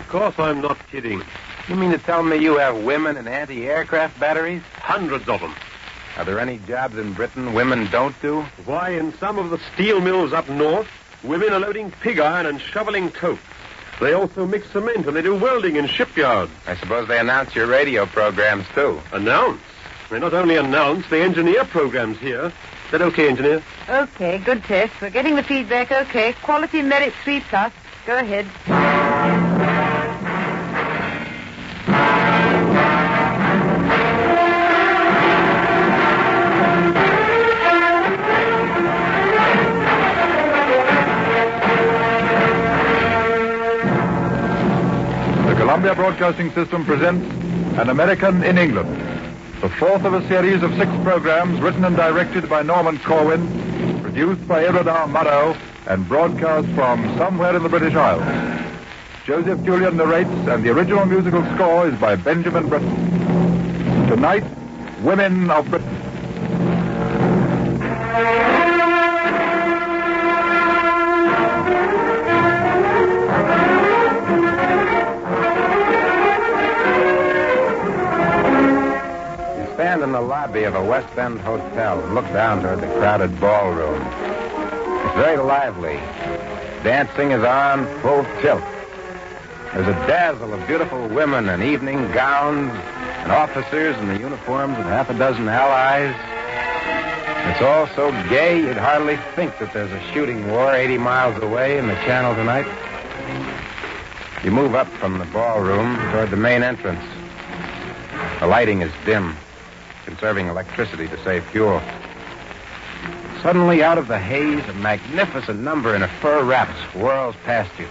Of course I'm not kidding. You mean to tell me you have women in anti-aircraft batteries? Hundreds of them. Are there any jobs in Britain women don't do? Why, in some of the steel mills up north, women are loading pig iron and shoveling coke. They also mix cement and they do welding in shipyards. I suppose they announce your radio programs, too. Announce? They not only announce, they engineer programs here. Is that okay, engineer? Okay, good test. We're getting the feedback okay. Quality merit 3+. Go ahead. Columbia Broadcasting System presents An American in England, the fourth of a series of 6 programs written and directed by Norman Corwin, produced by Irodar Murrow, and broadcast from somewhere in the British Isles. Joseph Julian narrates, and the original musical score is by Benjamin Britten. Tonight, Women of Britain. In the lobby of a West End hotel and look down toward the crowded ballroom. It's very lively. Dancing is on full tilt. There's a dazzle of beautiful women in evening gowns and officers in the uniforms of half a dozen allies. It's all so gay you'd hardly think that there's a shooting war 80 miles away in the channel tonight. You move up from the ballroom toward the main entrance. The lighting is dim, conserving electricity to save fuel. Suddenly, out of the haze, a magnificent number in a fur wrap swirls past you,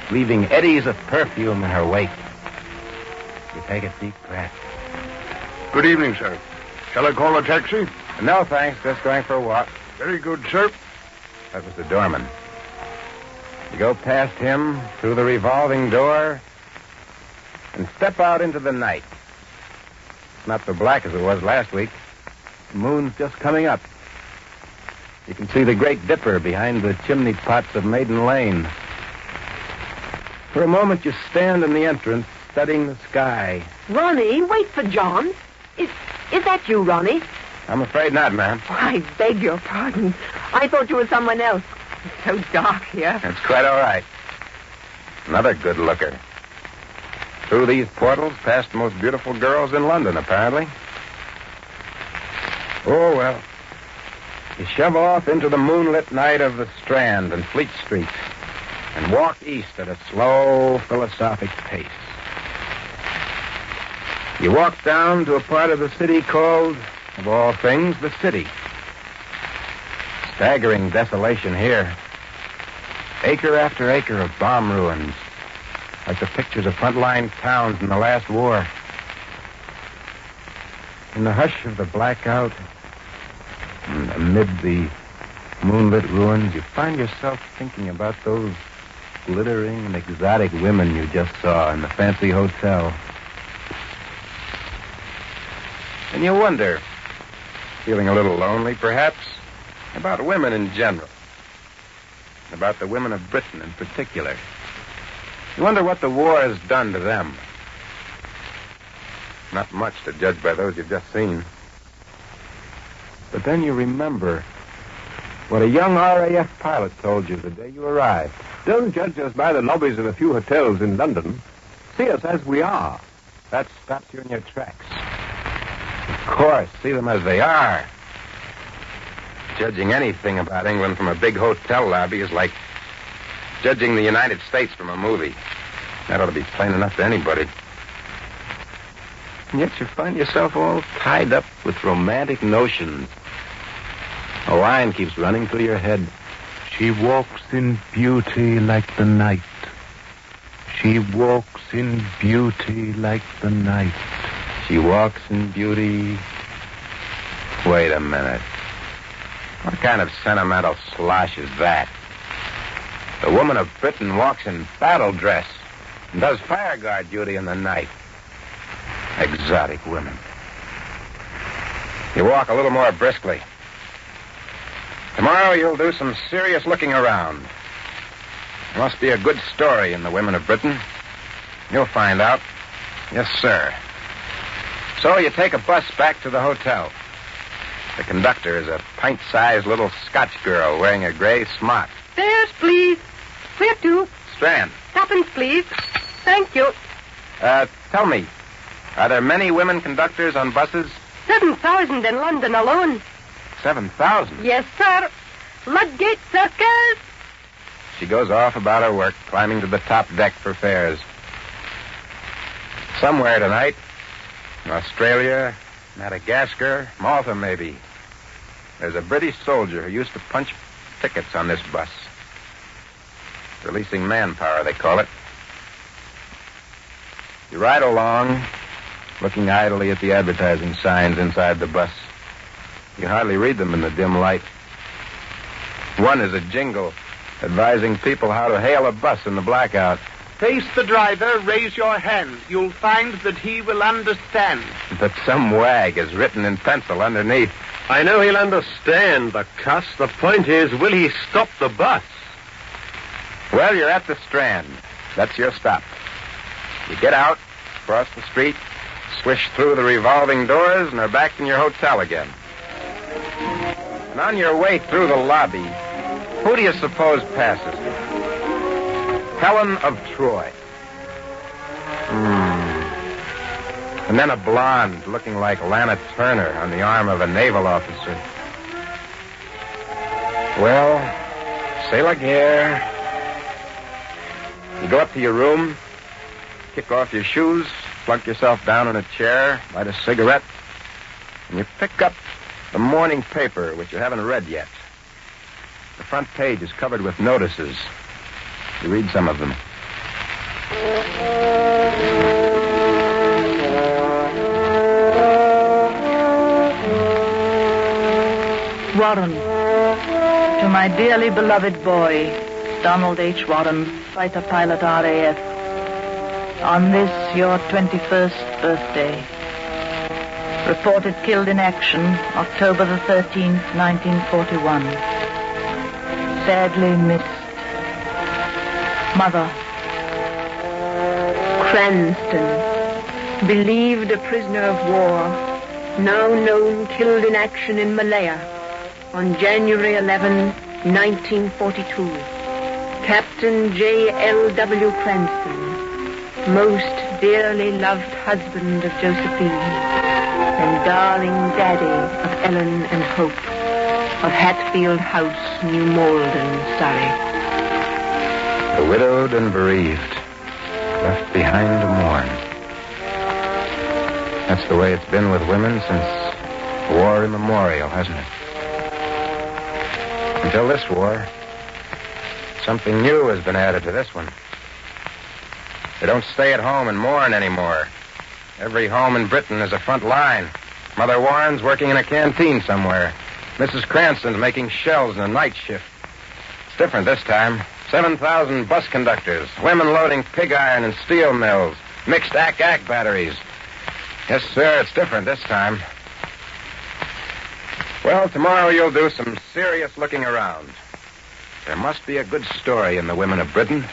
leaving eddies of perfume in her wake. You take a deep breath. Good evening, sir. Shall I call a taxi? No, thanks. Just going for a walk. Very good, sir. That was the doorman. You go past him, through the revolving door, and step out into the night. It's not so black as it was last week. The moon's just coming up. You can see the Great Dipper behind the chimney pots of Maiden Lane. For a moment, you stand in the entrance, studying the sky. Ronnie, wait for John. Is that you, Ronnie? I'm afraid not, ma'am. Oh, I beg your pardon. I thought you were someone else. It's so dark here. That's quite all right. Another good looker. Through these portals, past the most beautiful girls in London, apparently. Oh, well. You shove off into the moonlit night of the Strand and Fleet Street and walk east at a slow, philosophic pace. You walk down to a part of the city called, of all things, the City. Staggering desolation here. Acre after acre of bomb ruins, like the pictures of frontline towns in the last war. In the hush of the blackout, and amid the moonlit ruins, you find yourself thinking about those glittering and exotic women you just saw in the fancy hotel. And you wonder, feeling a little lonely, perhaps, about women in general. About the women of Britain in particular. You wonder what the war has done to them. Not much to judge by those you've just seen. But then you remember what a young RAF pilot told you the day you arrived. Don't judge us by the lobbies of a few hotels in London. See us as we are. That stops you in your tracks. Of course, see them as they are. Judging anything about England from a big hotel lobby is like judging the United States from a movie. That ought to be plain enough to anybody. And yet you find yourself all tied up with romantic notions. A line keeps running through your head. She walks in beauty like the night. She walks in beauty like the night. She walks in beauty. Wait a minute. What kind of sentimental slosh is that? The woman of Britain walks in battle dress and does fire guard duty in the night. Exotic women. You walk a little more briskly. Tomorrow you'll do some serious looking around. There must be a good story in the women of Britain. You'll find out. Yes, sir. So you take a bus back to the hotel. The conductor is a pint-sized little Scotch girl wearing a gray smock. Fares, please. Where to? Strand. Tuppence, please. Thank you. Tell me, are there many women conductors on buses? 7,000 in London alone. 7,000? Yes, sir. Ludgate Circus. She goes off about her work, climbing to the top deck for fares. Somewhere tonight, Australia, Madagascar, Malta, maybe. There's a British soldier who used to punch tickets on this bus. Releasing manpower, they call it. You ride along, looking idly at the advertising signs inside the bus. You hardly read them in the dim light. One is a jingle advising people how to hail a bus in the blackout. Face the driver, raise your hand. You'll find that he will understand. But some wag is written in pencil underneath. I know he'll understand, the cuss. The point is, will he stop the bus? Well, you're at the Strand. That's your stop. You get out, cross the street, swish through the revolving doors, and are back in your hotel again. And on your way through the lobby, who do you suppose passes you? Helen of Troy. And then a blonde looking like Lana Turner on the arm of a naval officer. Well, c'est la guerre. You go up to your room, kick off your shoes, plunk yourself down in a chair, light a cigarette, and you pick up the morning paper, which you haven't read yet. The front page is covered with notices. You read some of them. Warren. To my dearly beloved boy, Donald H. Warren, fighter pilot RAF. On this, your 21st birthday. Reported killed in action, October the 13th, 1941. Sadly missed. Mother. Cranston, believed a prisoner of war, now known killed in action in Malaya on January 11, 1942. Captain J.L.W. Cranston, most dearly loved husband of Josephine, and darling daddy of Ellen and Hope, of Hatfield House, New Malden, Surrey. The widowed and bereaved, left behind to mourn. That's the way it's been with women since war immemorial, hasn't it? Until this war, something new has been added to this one. They don't stay at home and mourn anymore. Every home in Britain is a front line. Mother Warren's working in a canteen somewhere. Mrs. Cranston's making shells in a night shift. It's different this time. 7,000 bus conductors, women loading pig iron and steel mills, mixed ack-ack batteries. Yes, sir, it's different this time. Well, tomorrow you'll do some serious looking around. There must be a good story in the women of Britain.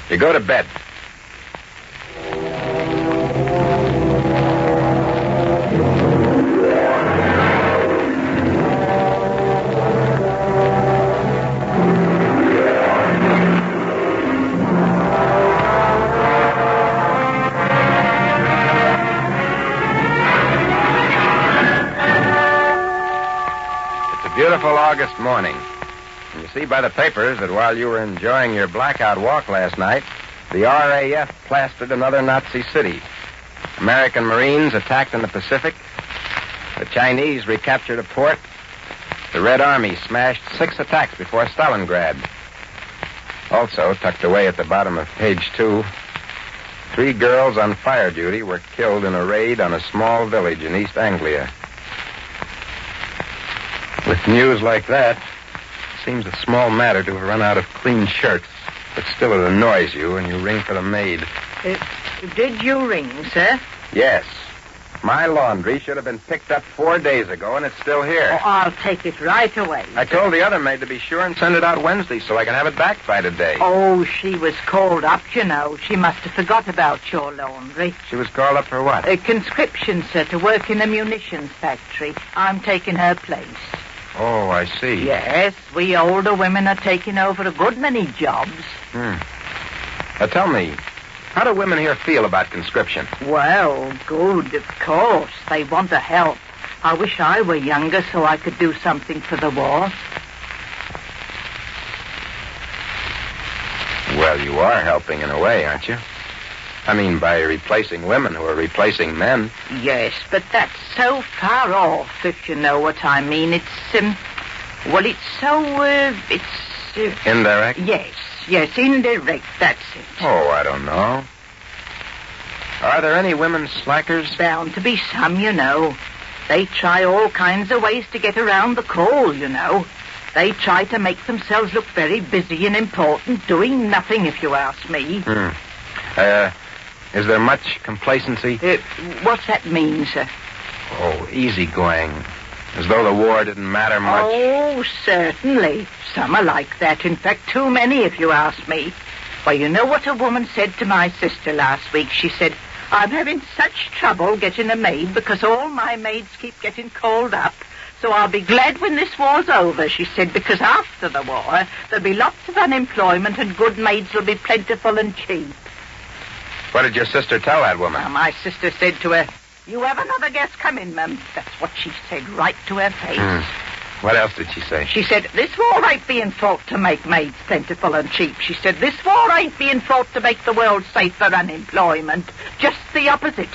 You go to bed. Beautiful August morning. And you see by the papers that while you were enjoying your blackout walk last night, the RAF plastered another Nazi city. American Marines attacked in the Pacific. The Chinese recaptured a port. The Red Army smashed 6 attacks before Stalingrad. Also, tucked away at the bottom of page 2, 3 girls on fire duty were killed in a raid on a small village in East Anglia. With news like that, it seems a small matter to have run out of clean shirts, but still it annoys you and you ring for the maid. Did you ring, sir? Yes. My laundry should have been picked up 4 days ago, and it's still here. Oh, I'll take it right away. I told the other maid to be sure and send it out Wednesday so I can have it back by today. Oh, she was called up, you know. She must have forgot about your laundry. She was called up for what? A conscription, sir, to work in a munitions factory. I'm taking her place. Oh, I see. Yes, we older women are taking over a good many jobs. Tell me, how do women here feel about conscription? Well, good, of course. They want to help. I wish I were younger so I could do something for the war. Well, you are helping in a way, aren't you? I mean, by replacing women who are replacing men. Yes, but that's so far off, if you know what I mean. It's, well, it's so, Indirect? Yes, indirect, that's it. Oh, I don't know. Are there any women slackers? Bound to be some, you know. They try all kinds of ways to get around the call, you know. They try to make themselves look very busy and important, doing nothing, if you ask me. Is there much complacency? What's that mean, sir? Oh, easygoing. As though the war didn't matter much. Oh, certainly. Some are like that. In fact, too many, if you ask me. Well, you know what a woman said to my sister last week? She said, I'm having such trouble getting a maid because all my maids keep getting called up. So I'll be glad when this war's over, she said, because after the war, there'll be lots of unemployment and good maids will be plentiful and cheap. What did your sister tell that woman? Well, my sister said to her, you have another guest come in, ma'am. That's what she said, right to her face. What else did she say? She said, this war ain't being fought to make maids plentiful and cheap. She said, this war ain't being fought to make the world safe for unemployment. Just the opposite.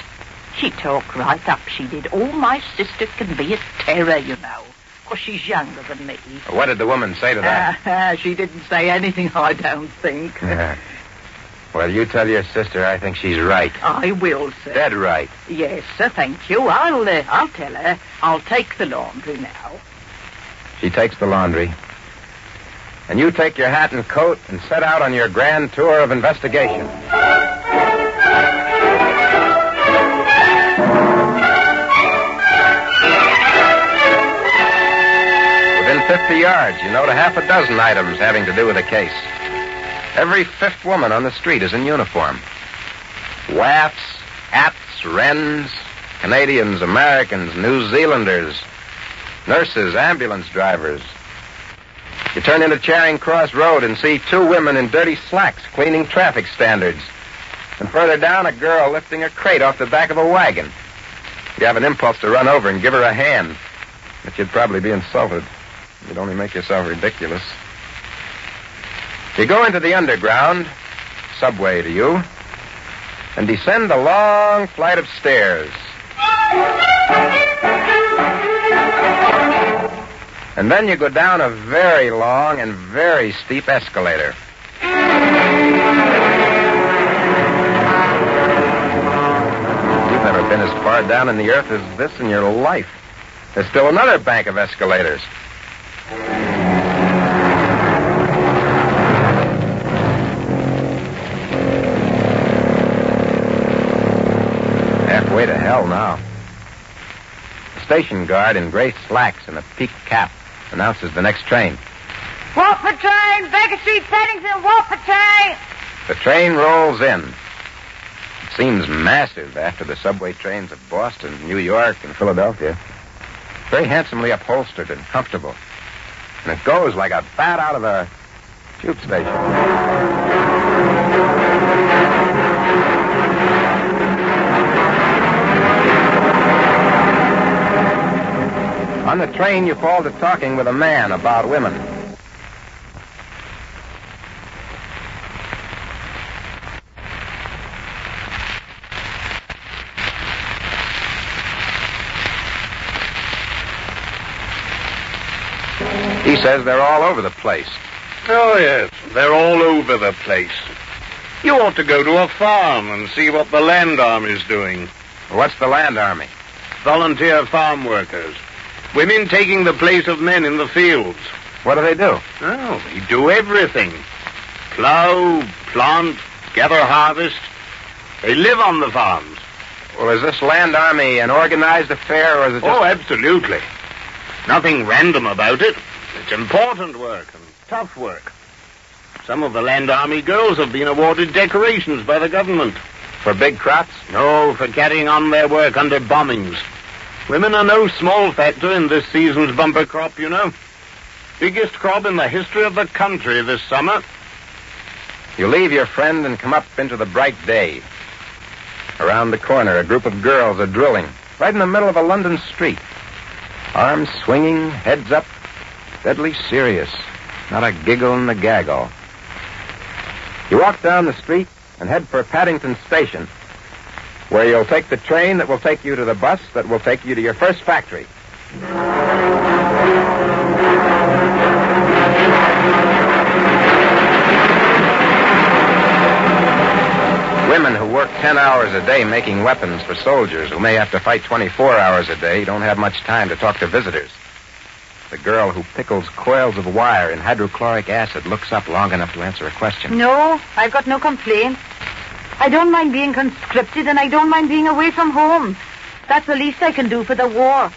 She talked right up, she did. Oh, my sister can be a terror, you know. Of course, she's younger than me. What did the woman say to that? She didn't say anything, I don't think. Well, you tell your sister I think she's right. I will, sir. Dead right. Yes, sir, thank you. I'll tell her. I'll take the laundry now. She takes the laundry. And you take your hat and coat and set out on your grand tour of investigation. Within 50 yards, you note a half a dozen items having to do with the case. Every fifth woman on the street is in uniform. Wafts, Ats, Wrens, Canadians, Americans, New Zealanders, nurses, ambulance drivers. You turn into Charing Cross Road and see two women in dirty slacks cleaning traffic standards. And further down, a girl lifting a crate off the back of a wagon. You have an impulse to run over and give her a hand, but you'd probably be insulted. You'd only make yourself ridiculous. You go into the underground, subway to you, and descend a long flight of stairs. And then you go down a very long and very steep escalator. You've never been as far down in the earth as this in your life. There's still another bank of escalators. Halfway to hell now. The station guard in gray slacks and a peaked cap announces the next train. Watford train, Baker Street, Paddington, Watford train. The train rolls in. It seems massive after the subway trains of Boston, New York, and Philadelphia. Very handsomely upholstered and comfortable. And it goes like a bat out of a tube station. On the train, you fall to talking with a man about women. He says they're all over the place. Oh, yes, they're all over the place. You ought to go to a farm and see what the land army's doing. What's the land army? Volunteer farm workers. Women taking the place of men in the fields. What do they do? Oh, they do everything. Plow, plant, gather harvest. They live on the farms. Well, is this land army an organized affair, or is it just... Oh, absolutely. Nothing random about it. It's important work and tough work. Some of the land army girls have been awarded decorations by the government. For big crops? No, for carrying on their work under bombings. Women are no small factor in this season's bumper crop, you know. Biggest crop in the history of the country this summer. You leave your friend and come up into the bright day. Around the corner, a group of girls are drilling, right in the middle of a London street. Arms swinging, heads up, deadly serious. Not a giggle in the gaggle. You walk down the street and head for Paddington Station, where you'll take the train that will take you to the bus that will take you to your first factory. Women who work 10 hours a day making weapons for soldiers who may have to fight 24 hours a day don't have much time to talk to visitors. The girl who pickles coils of wire in hydrochloric acid looks up long enough to answer a question. No, I've got no complaints. I don't mind being conscripted, and I don't mind being away from home. That's the least I can do for the war.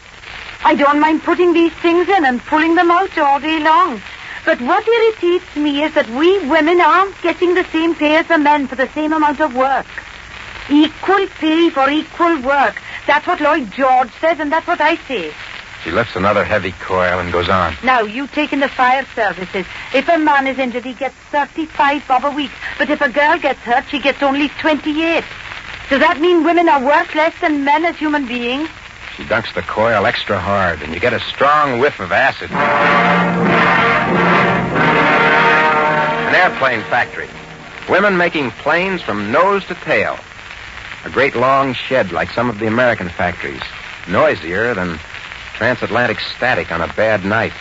I don't mind putting these things in and pulling them out all day long. But what irritates me is that we women aren't getting the same pay as the men for the same amount of work. Equal pay for equal work. That's what Lloyd George says, and that's what I say. She lifts another heavy coil and goes on. Now, you take in the fire services. If a man is injured, he gets 35 bob a week. But if a girl gets hurt, she gets only 28. Does that mean women are worth less than men as human beings? She dunks the coil extra hard, and you get a strong whiff of acid. An airplane factory. Women making planes from nose to tail. A great long shed like some of the American factories. Noisier than transatlantic static on a bad night.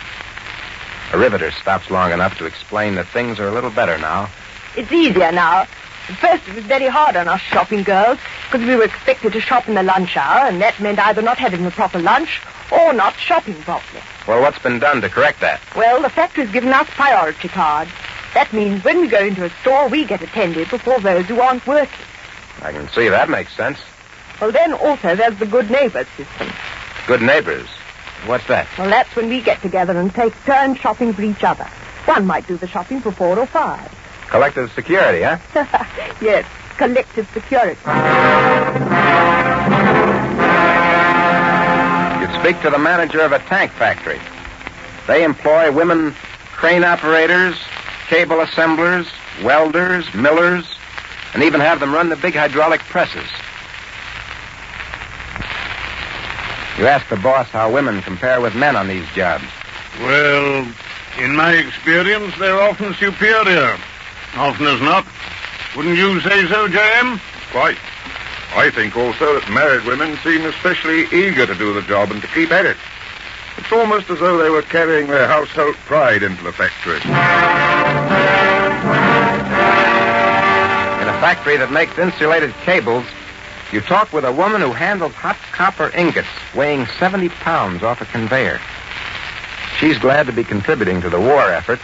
A riveter stops long enough to explain that things are a little better now. It's easier now. At first it was very hard on us shopping girls, because we were expected to shop in the lunch hour, and that meant either not having a proper lunch or not shopping properly. Well, what's been done to correct that? Well, the factory's given us priority cards. That means when we go into a store, we get attended before those who aren't working. I can see that makes sense. Well, then also there's the good neighbors system. Good neighbors. What's that? Well, that's when we get together and take turns shopping for each other. One might do the shopping for 4 or 5. Collective security, huh? Yes, collective security. You'd speak to the manager of a tank factory. They employ women crane operators, cable assemblers, welders, millers, and even have them run the big hydraulic presses. You ask the boss how women compare with men on these jobs. Well, in my experience, they're often superior. Often as not. Wouldn't you say so, J.M.? Quite. I think also that married women seem especially eager to do the job and to keep at it. It's almost as though they were carrying their household pride into the factory. In a factory that makes insulated cables, you talk with a woman who handles hot copper ingots weighing 70 pounds off a conveyor. She's glad to be contributing to the war effort,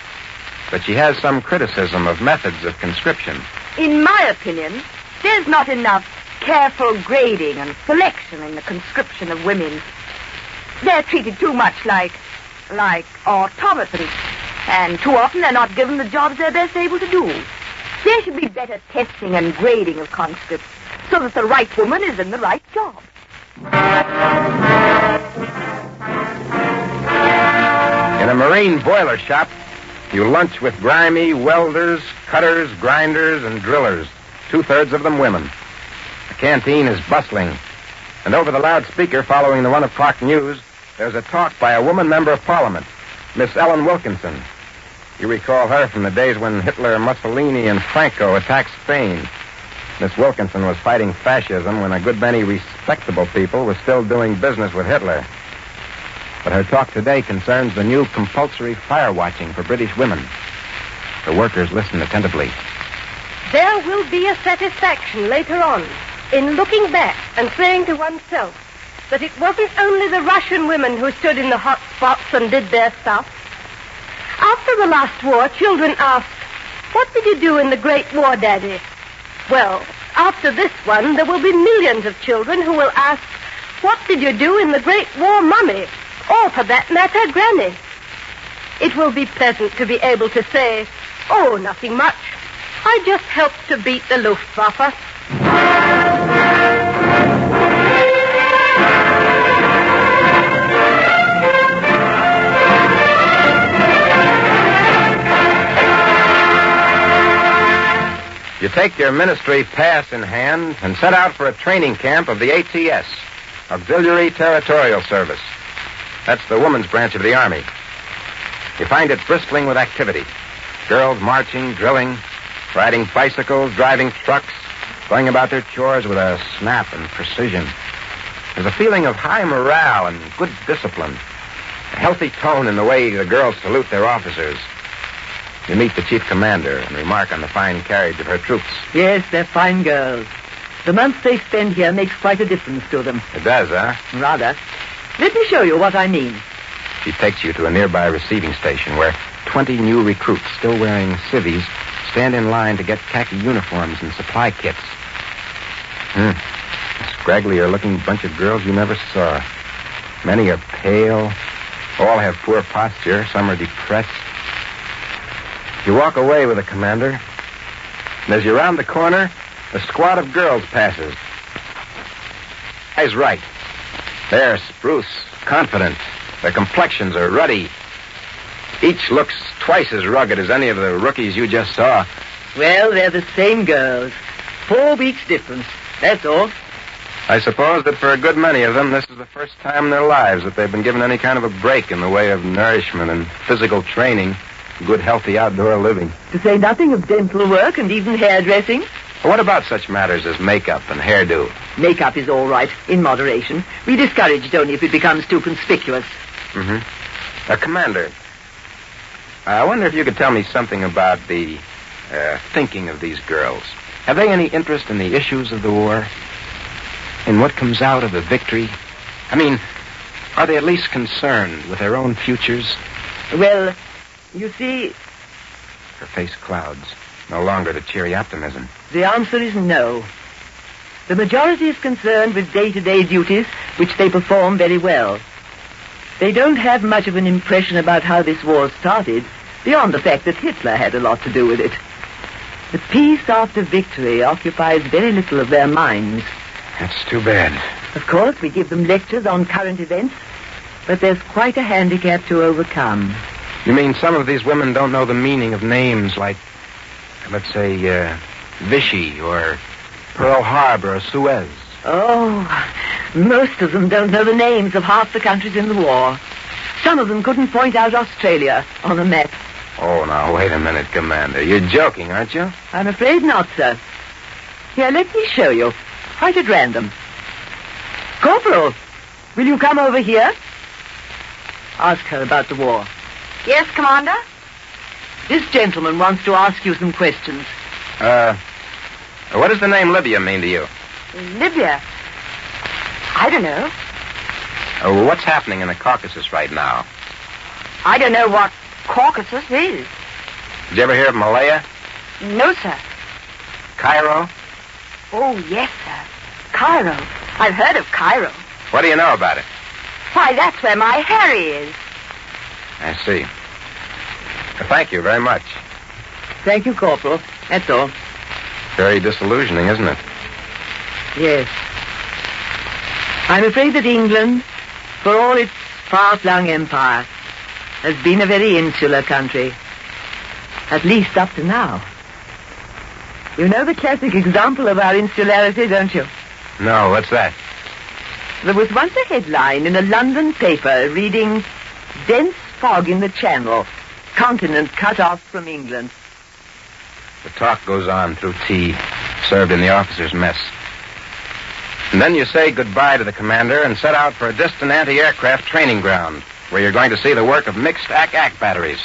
but she has some criticism of methods of conscription. In my opinion, there's not enough careful grading and selection in the conscription of women. They're treated too much like automatons, and too often they're not given the jobs they're best able to do. There should be better testing and grading of conscripts, so that the right woman is in the right job. In a marine boiler shop, you lunch with grimy welders, cutters, grinders, and drillers, 2/3 of them women. The canteen is bustling, and over the loudspeaker following the 1 o'clock news, there's a talk by a woman member of Parliament, Miss Ellen Wilkinson. You recall her from the days when Hitler, Mussolini, and Franco attacked Spain. Miss Wilkinson was fighting fascism when a good many respectable people were still doing business with Hitler. But her talk today concerns the new compulsory fire watching for British women. The workers listen attentively. There will be a satisfaction later on in looking back and saying to oneself that it wasn't only the Russian women who stood in the hot spots and did their stuff. After the last war, children asked, "What did you do in the Great War, Daddy?" Well, After this one, there will be millions of children who will ask, what did you do in the Great War, Mummy? Or, for that matter, Granny. It will be pleasant to be able to say, oh, nothing much. I just helped to beat the Luftwaffe. You take your ministry pass in hand and set out for a training camp of the ATS, Auxiliary Territorial Service. That's the woman's branch of the Army. You find it bristling with activity. Girls marching, drilling, riding bicycles, driving trucks, going about their chores with a snap and precision. There's a feeling of high morale and good discipline. A healthy tone in the way the girls salute their officers. You meet the chief commander and remark on the fine carriage of her troops. Yes, they're fine girls. The month they spend here makes quite a difference to them. It does, huh? Rather. Let me show you what I mean. She takes you to a nearby receiving station where 20 new recruits, still wearing civvies, stand in line to get khaki uniforms and supply kits. A scragglier-looking bunch of girls you never saw. Many are pale. All have poor posture. Some are depressed. You walk away with the commander, and as you round the corner, a squad of girls passes. Eyes right. They're spruce, confident. Their complexions are ruddy. Each looks twice as rugged as any of the rookies you just saw. Well, they're the same girls. 4 weeks difference. That's all. I suppose that for a good many of them, this is the first time in their lives that they've been given any kind of a break in the way of nourishment and physical training, good, healthy outdoor living. To say nothing of dental work and even hairdressing. What about such matters as makeup and hairdo? Makeup is all right, in moderation. We discourage it only if it becomes too conspicuous. Commander, I wonder if you could tell me something about the thinking of these girls. Have they any interest in the issues of the war? In what comes out of the victory? I mean, are they at least concerned with their own futures? Well, you see... Her face clouds. No longer the cheery optimism. The answer is no. The majority is concerned with day-to-day duties, which they perform very well. They don't have much of an impression about how this war started, beyond the fact that Hitler had a lot to do with it. The peace after victory occupies very little of their minds. That's too bad. Of course, we give them lectures on current events, but there's quite a handicap to overcome. You mean some of these women don't know the meaning of names like, let's say, Vichy or Pearl Harbor or Suez? Oh, most of them don't know the names of half the countries in the war. Some of them couldn't point out Australia on a map. Oh, now, wait a minute, Commander. You're joking, aren't you? I'm afraid not, sir. Here, let me show you. Quite at random. Corporal, will you come over here? Ask her about the war. Yes, Commander? This gentleman wants to ask you some questions. What does the name Libya mean to you? Libya? I don't know. What's happening in the Caucasus right now? I don't know what Caucasus is. Did you ever hear of Malaya? No, sir. Cairo? Oh, yes, sir. Cairo. I've heard of Cairo. What do you know about it? Why, that's where my Harry is. I see. Thank you very much. Thank you, Corporal. That's all. Very disillusioning, isn't it? Yes. I'm afraid that England, for all its far-flung empire, has been a very insular country. At least up to now. You know the classic example of our insularity, don't you? No, what's that? There was once a headline in a London paper reading, "Dense fog in the Channel, continent cut off from England." The talk goes on through tea, served in the officers' mess. And then you say goodbye to the commander and set out for a distant anti-aircraft training ground, where you're going to see the work of mixed AK batteries.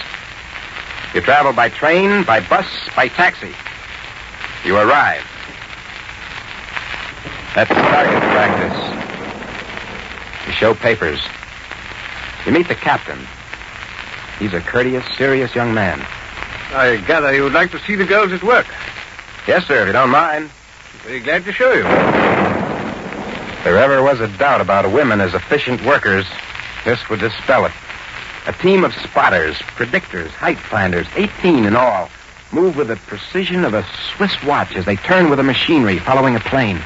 You travel by train, by bus, by taxi. You arrive. At the target practice. You show papers. You meet the captain. He's a courteous, serious young man. I gather you would like to see the girls at work. Yes, sir, if you don't mind. Be glad to show you. If there ever was a doubt about women as efficient workers, this would dispel it. A team of spotters, predictors, height finders, 18 in all, move with the precision of a Swiss watch as they turn with the machinery following a plane.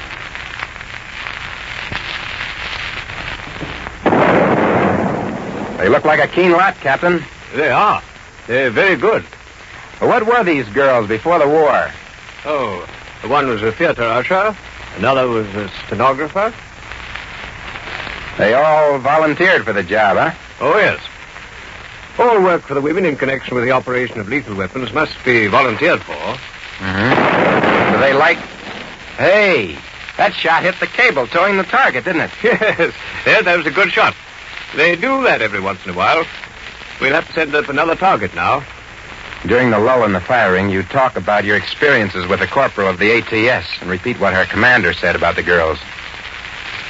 They look like a keen lot, Captain. They are. They're very good. Well, what were these girls before the war? Oh, the one was a theater usher. Another was a stenographer. They all volunteered for the job, huh? Oh, yes. All work for the women in connection with the operation of lethal weapons must be volunteered for. Mm-hmm. Do they like... Hey, that shot hit the cable towing the target, didn't it? Yes, that was a good shot. They do that every once in a while. We'll have to send up another target now. During the lull in the firing, you talk about your experiences with the corporal of the ATS and repeat what her commander said about the girls.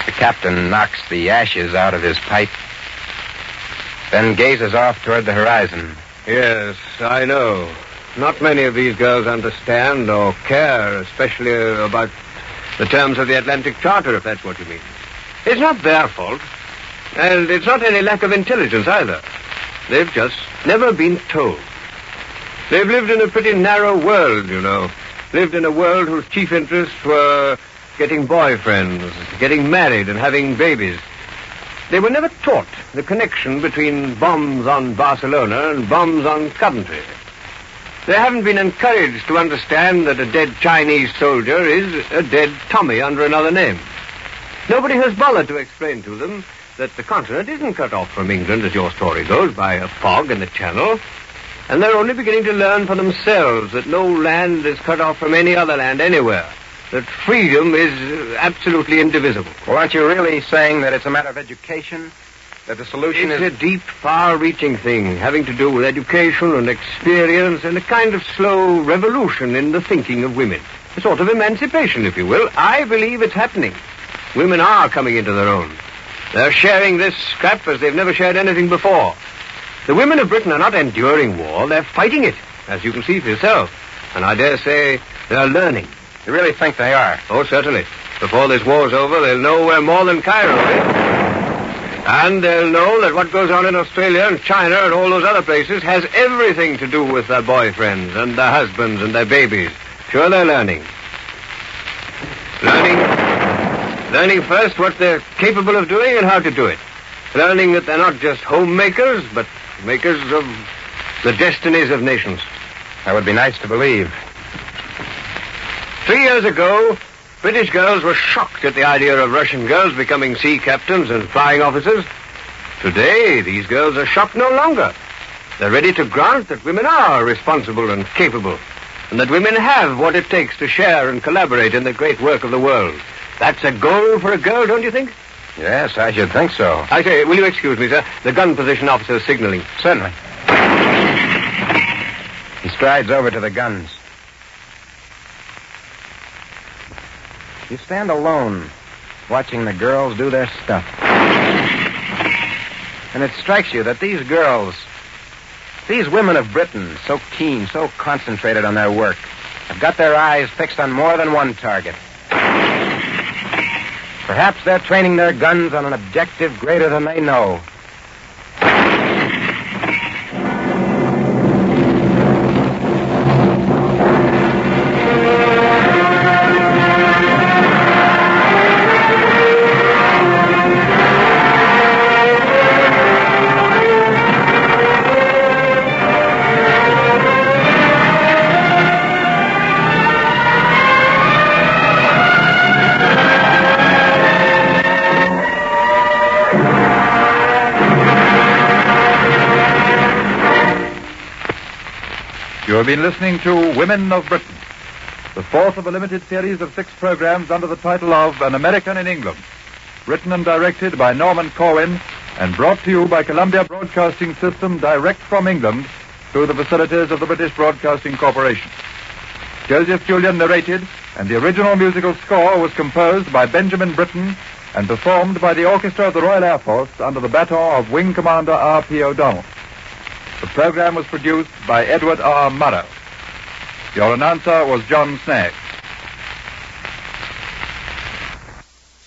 The captain knocks the ashes out of his pipe, then gazes off toward the horizon. Yes, I know. Not many of these girls understand or care, especially about the terms of the Atlantic Charter, if that's what you mean. It's not their fault, and it's not any lack of intelligence either. They've just never been told. They've lived in a pretty narrow world, you know. Lived in a world whose chief interests were getting boyfriends, getting married, and having babies. They were never taught the connection between bombs on Barcelona and bombs on Coventry. They haven't been encouraged to understand that a dead Chinese soldier is a dead Tommy under another name. Nobody has bothered to explain to them that the continent isn't cut off from England, as your story goes, by a fog in the Channel. And they're only beginning to learn for themselves that no land is cut off from any other land anywhere. That freedom is absolutely indivisible. Well, aren't you really saying that it's a matter of education? That the solution is... It's a deep, far-reaching thing, having to do with education and experience and a kind of slow revolution in the thinking of women. A sort of emancipation, if you will. I believe it's happening. Women are coming into their own. They're sharing this scrap as they've never shared anything before. The women of Britain are not enduring war, they're fighting it, as you can see for yourself. And I dare say they're learning. You really think they are? Oh, certainly. Before this war's over, they'll know we're more than Cairo is. And they'll know that what goes on in Australia and China and all those other places has everything to do with their boyfriends and their husbands and their babies. Sure, they're learning. Learning first what they're capable of doing and how to do it. Learning that they're not just homemakers, but makers of the destinies of nations. That would be nice to believe. 3 years ago, British girls were shocked at the idea of Russian girls becoming sea captains and flying officers. Today, these girls are shocked no longer. They're ready to grant that women are responsible and capable, and that women have what it takes to share and collaborate in the great work of the world. That's a goal for a girl, don't you think? Yes, I should think so. I say, will you excuse me, sir? The gun position officer is signaling. Certainly. He strides over to the guns. You stand alone, watching the girls do their stuff. And it strikes you that these girls, these women of Britain, so keen, so concentrated on their work, have got their eyes fixed on more than one target. Perhaps they're training their guns on an objective greater than they know. You have been listening to Women of Britain, the fourth of a limited series of 6 programs under the title of An American in England, written and directed by Norman Corwin and brought to you by Columbia Broadcasting System direct from England through the facilities of the British Broadcasting Corporation. Joseph Julian narrated, and the original musical score was composed by Benjamin Britten and performed by the Orchestra of the Royal Air Force under the baton of Wing Commander R.P. O'Donnell. The program was produced by Edward R. Murrow. Your announcer was John Snaggs.